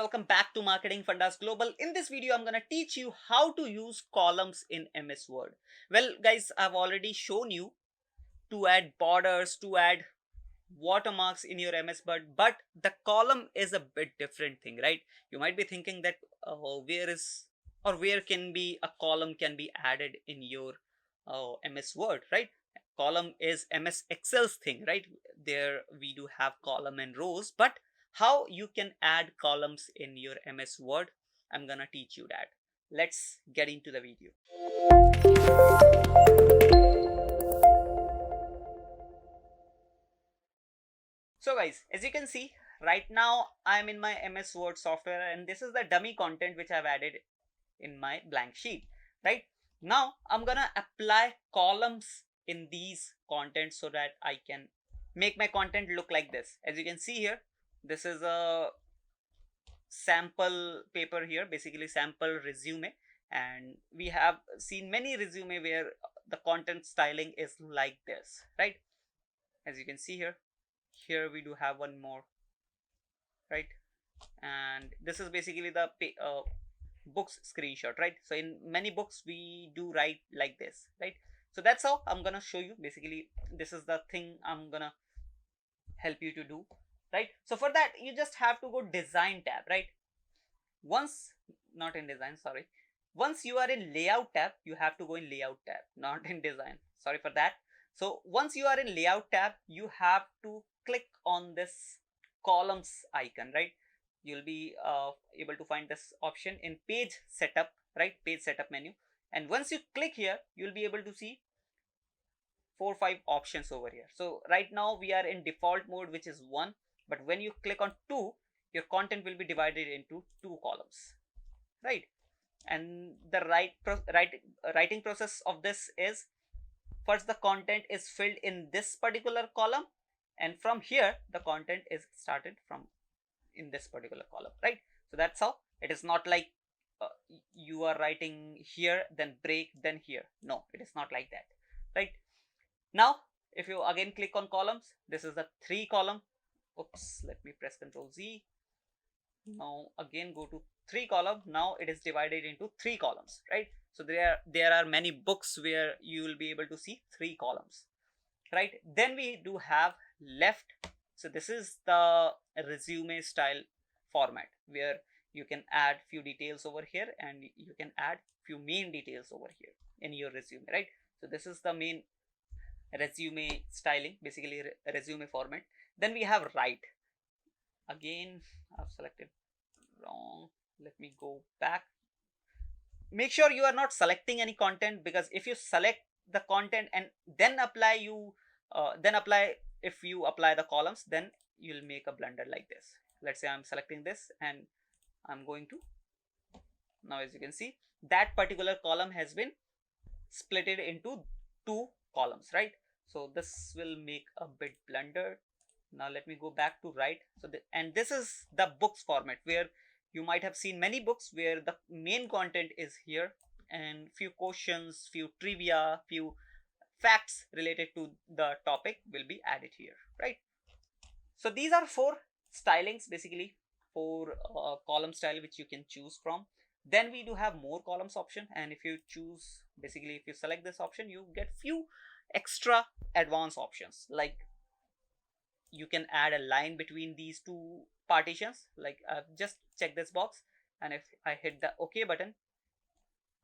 welcome back to Marketing Fundas Global. In this video, I'm gonna teach you how to use columns in MS Word. Well, guys, I've already shown you to add borders, to add watermarks in your MS Word, but the column is a bit different thing, right? You might be thinking that where can be a column can be added in your MS Word, right? Column is MS Excel's thing, right? There we do have column and rows, but how you can add columns in your MS Word, I'm gonna teach you that. Let's get into the video. So guys, as you can see, right now I'm in my MS Word software and this is the dummy content which I've added in my blank sheet, right? Now I'm gonna apply columns in these contents so that I can make my content look like this. As you can see here, this is a sample paper here, basically sample resume, and we have seen many resume where the content styling is like this, right? As you can see here we do have one more, right? And this is basically the books screenshot, right? So in many books we do write like this, right? So that's how I'm gonna show you. Basically this is the thing I'm gonna help you to do, right? So for that you just have to go design tab, right? Once not in design, sorry, once you are in layout tab, you have to go in layout tab, not in design, sorry for that. So once you are in layout tab, you have to click on this columns icon, right? You'll be able to find this option in page setup, right? Page setup menu. And once you click here, you'll be able to see 4-5 options over here. So right now we are in default mode, which is 1, but when you click on 2, your content will be divided into 2 columns, right? And the writing process of this is, first the content is filled in this particular column, and from here the content is started from in this particular column, right? So that's how it is. Not like you are writing here, then break, then here. No, it is not like that, right? Now if you again click on columns, this is the 3 column. Oops, let me press Ctrl Z. Now again go to 3 column. Now it is divided into 3 columns, right? So there are many books where you will be able to see 3 columns, right? Then we do have left. So this is the resume style format where you can add few details over here and you can add few main details over here in your resume, right? So this is the main resume styling, basically resume format. Then we have right. Again I've selected wrong. Let me go back. Make sure you are not selecting any content, because if you select the content and then apply if you apply the columns, then you'll make a blunder like this. Let's say I'm selecting this and I'm going to, now as you can see, that particular column has been splitted into 2 columns, right? So this will make a bit blunder. Now let me go back to right. So and this is the books format where you might have seen many books where the main content is here and few questions, few trivia, few facts related to the topic will be added here, right? So these are 4 stylings, basically 4 column style which you can choose from. Then we do have more columns option, and if you choose, basically if you select this option, you get few extra advanced options, like you can add a line between these 2 partitions. Like I've just checked this box, and if I hit the OK button,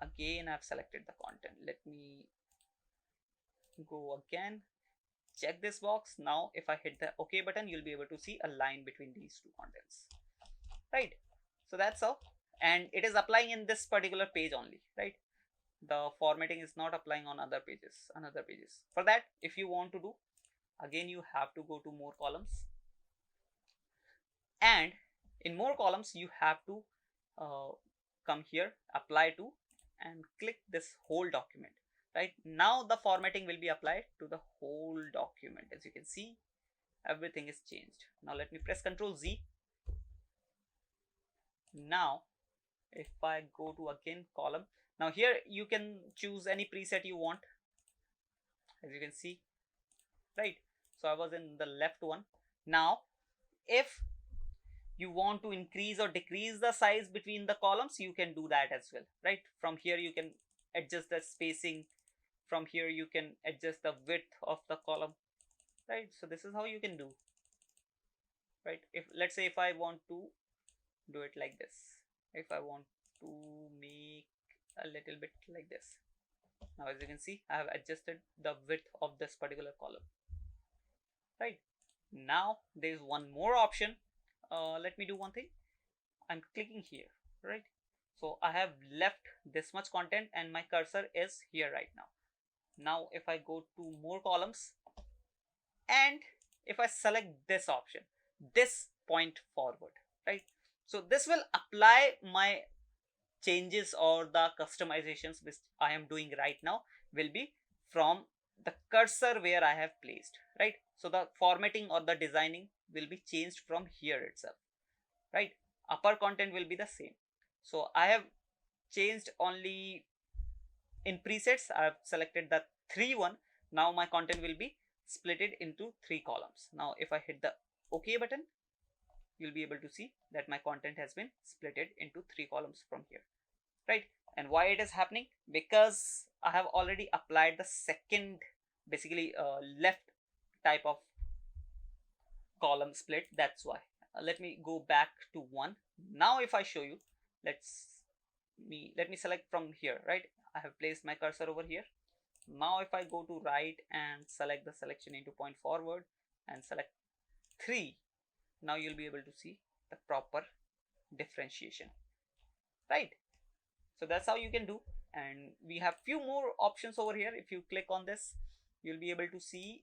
again I've selected the content. Let me go again, check this box. Now if I hit the OK button, you'll be able to see a line between these 2 contents, right? So that's how, and it is applying in this particular page only, right? The formatting is not applying on other pages. For that, if you want to do, again you have to go to more columns, and in more columns you have to come here, apply to, and click this whole document. Right now the formatting will be applied to the whole document. As you can see, everything is changed. Now let me press Ctrl Z. Now if I go to again column, now here you can choose any preset you want, as you can see, right? So I was in the left one. Now if you want to increase or decrease the size between the columns, you can do that as well, right? From here you can adjust the spacing, from here you can adjust the width of the column, right? So this is how you can do, right? If let's say if I want to do it like this, if I want to make a little bit like this, now as you can see I have adjusted the width of this particular column, right? Now there is one more option. Let me do one thing. I'm clicking here, right? So I have left this much content and my cursor is here right now. Now if I go to more columns and if I select this option, this point forward, right? So this will apply my changes or the customizations which I am doing right now will be from the cursor where I have placed, right? So the formatting or the designing will be changed from here itself, right? Upper content will be the same. So I have changed only in presets. I have selected the 3 one. Now my content will be splitted into 3 columns. Now if I hit the OK button, you'll be able to see that my content has been splitted into 3 columns from here, right? And why it is happening? Because I have already applied the second, basically left type of column split. That's why. Let me go back to 1. Now if I show you, let me select from here, right? I have placed my cursor over here. Now if I go to right and select the selection into point forward and select 3, now you'll be able to see the proper differentiation, right? So that's how you can do. And we have few more options over here. If you click on this, you'll be able to see,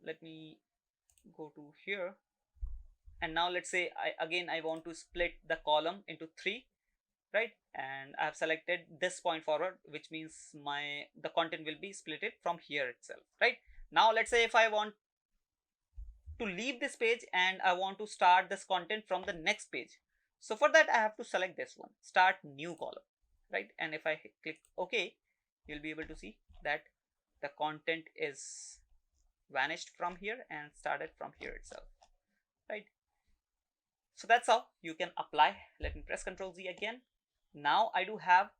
let me go to here, and now let's say I want to split the column into 3, right? And I have selected this point forward, which means the content will be splitted from here itself, right? Now let's say if I want to leave this page and I want to start this content from the next page, so for that I have to select this one, start new column, right? And if I click OK, you'll be able to see that the content is vanished from here and started from here itself, right? So that's how you can apply. Let me press Ctrl Z again. Now I do have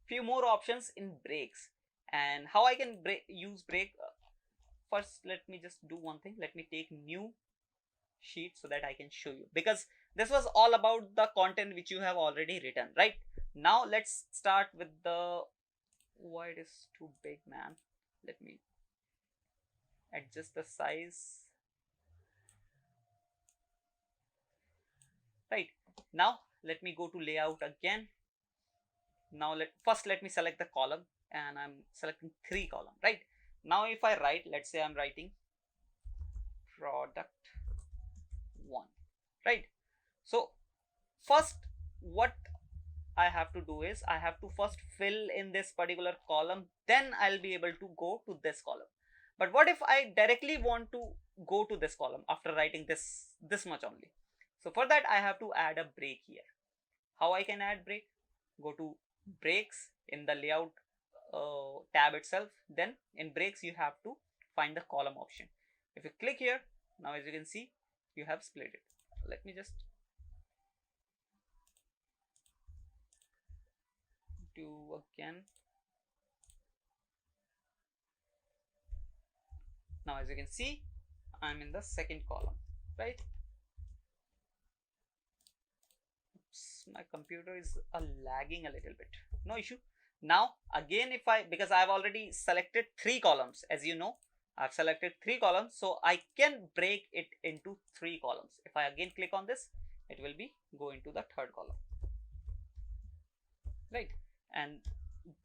few more options in breaks, and how I can use break. First let me just do one thing. Let me take new sheet so that I can show you, because this was all about the content which you have already written, right? Now let's start with the, why it is too big, man. Let me adjust the size, right? Now let me go to layout again. Now let me select the column, and I'm selecting 3 column, right? Now if I write, let's say I'm writing product 1, right? So first what I have to do is I have to first fill in this particular column, then I'll be able to go to this column. But what if I directly want to go to this column after writing this much only? So for that I have to add a break here. How I can add break? Go to breaks in the layout tab itself. Then in breaks you have to find the column option. If you click here, now as you can see, you have split it. Let me just do again. Now as you can see, I'm in the second column, right? Oops, my computer is lagging a little bit. No issue. Now again, because I've already selected 3 columns, as you know, I've selected 3 columns, so I can break it into 3 columns. If I again click on this, it will be go into the 3rd column, right? And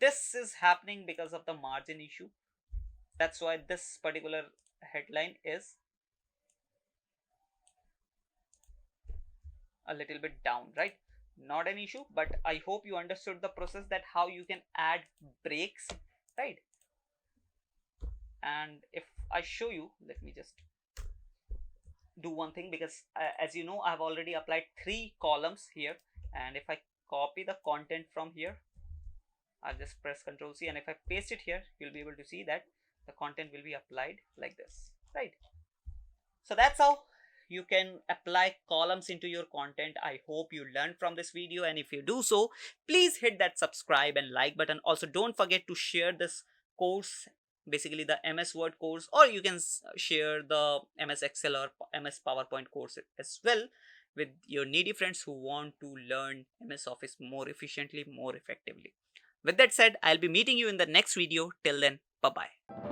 this is happening because of the margin issue. That's why this particular headline is a little bit down, right? Not an issue, but I hope you understood the process, that how you can add breaks, right? And if I show you, let me just do one thing, because as you know, I've already applied 3 columns here, and if I copy the content from here, I'll just press Ctrl C, and if I paste it here, you'll be able to see that the content will be applied like this, right? So that's how you can apply columns into your content. I hope you learned from this video, and if you do so, please hit that subscribe and like button. Also, don't forget to share this course, basically the MS Word course, or you can share the MS Excel or MS PowerPoint course as well with your needy friends who want to learn MS Office more efficiently, more effectively. With that said, I'll be meeting you in the next video. Till then, bye bye.